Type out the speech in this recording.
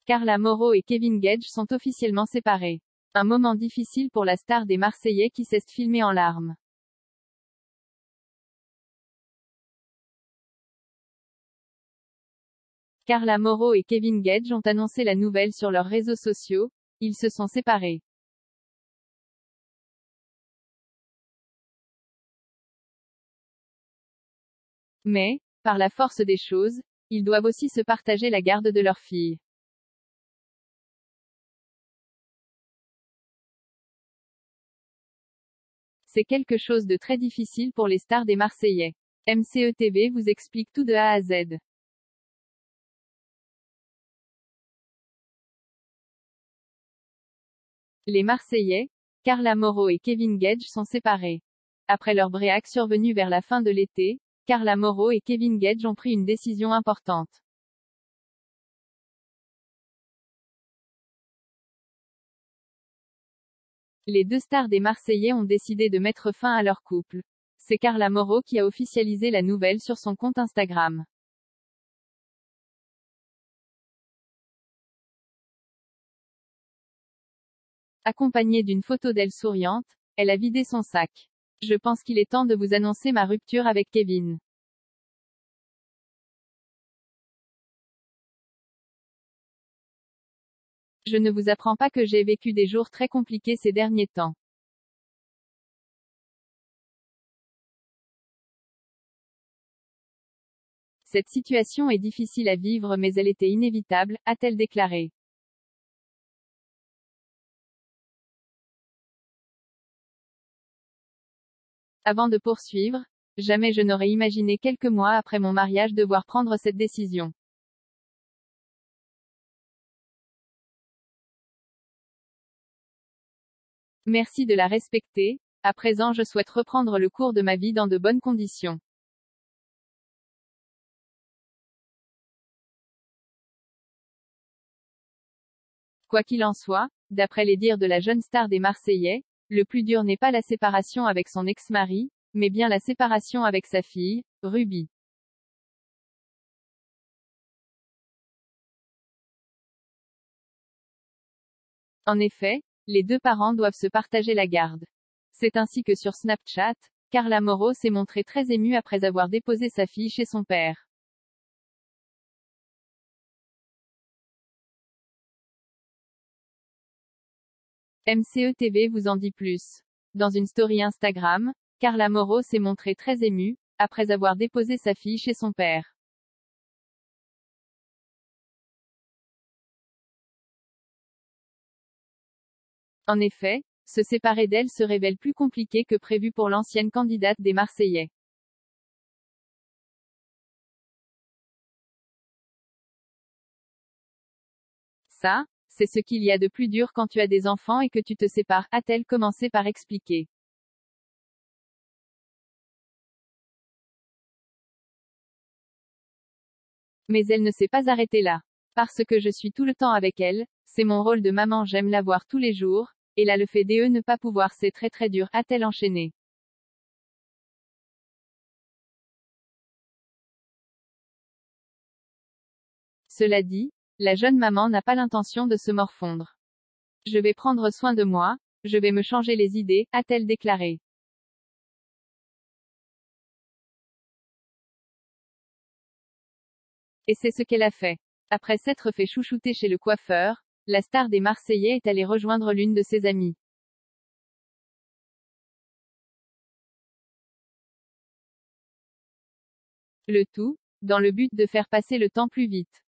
Carla Mauro et Kevin Gage sont officiellement séparés. Un moment difficile pour la star des Marseillais qui s'est filmée en larmes. Carla Mauro et Kevin Gage ont annoncé la nouvelle sur leurs réseaux sociaux. Ils se sont séparés. Mais, par la force des choses, ils doivent aussi se partager la garde de leur fille. C'est quelque chose de très difficile pour les stars des Marseillais. MCE TV vous explique tout de A à Z. Les Marseillais, Carla Mauro et Kevin Gage sont séparés. Après leur break survenu vers la fin de l'été, Carla Mauro et Kevin Gage ont pris une décision importante. Les deux stars des Marseillais ont décidé de mettre fin à leur couple. C'est Carla Mauro qui a officialisé la nouvelle sur son compte Instagram. Accompagnée d'une photo d'elle souriante, elle a vidé son sac. Je pense qu'il est temps de vous annoncer ma rupture avec Kevin. Je ne vous apprends pas que j'ai vécu des jours très compliqués ces derniers temps. Cette situation est difficile à vivre mais elle était inévitable, a-t-elle déclaré. Avant de poursuivre, jamais je n'aurais imaginé quelques mois après mon mariage devoir prendre cette décision. Merci de la respecter. À présent je souhaite reprendre le cours de ma vie dans de bonnes conditions. Quoi qu'il en soit, d'après les dires de la jeune star des Marseillais, le plus dur n'est pas la séparation avec son ex-mari, mais bien la séparation avec sa fille, Ruby. En effet, les deux parents doivent se partager la garde. C'est ainsi que sur Snapchat, Carla Mauro s'est montrée très émue après avoir déposé sa fille chez son père. MCE TV vous en dit plus. Dans une story Instagram, Carla Mauro s'est montrée très émue, après avoir déposé sa fille chez son père. En effet, se séparer d'elle se révèle plus compliqué que prévu pour l'ancienne candidate des Marseillais. Ça, c'est ce qu'il y a de plus dur quand tu as des enfants et que tu te sépares, a-t-elle commencé par expliquer. Mais elle ne s'est pas arrêtée là. Parce que je suis tout le temps avec elle, c'est mon rôle de maman, j'aime la voir tous les jours, et là le fait de ne pas pouvoir c'est très très dur, a-t-elle enchaîné. Cela dit, la jeune maman n'a pas l'intention de se morfondre. Je vais prendre soin de moi, je vais me changer les idées, a-t-elle déclaré. Et c'est ce qu'elle a fait. Après s'être fait chouchouter chez le coiffeur, la star des Marseillais est allée rejoindre l'une de ses amies. Le tout, dans le but de faire passer le temps plus vite.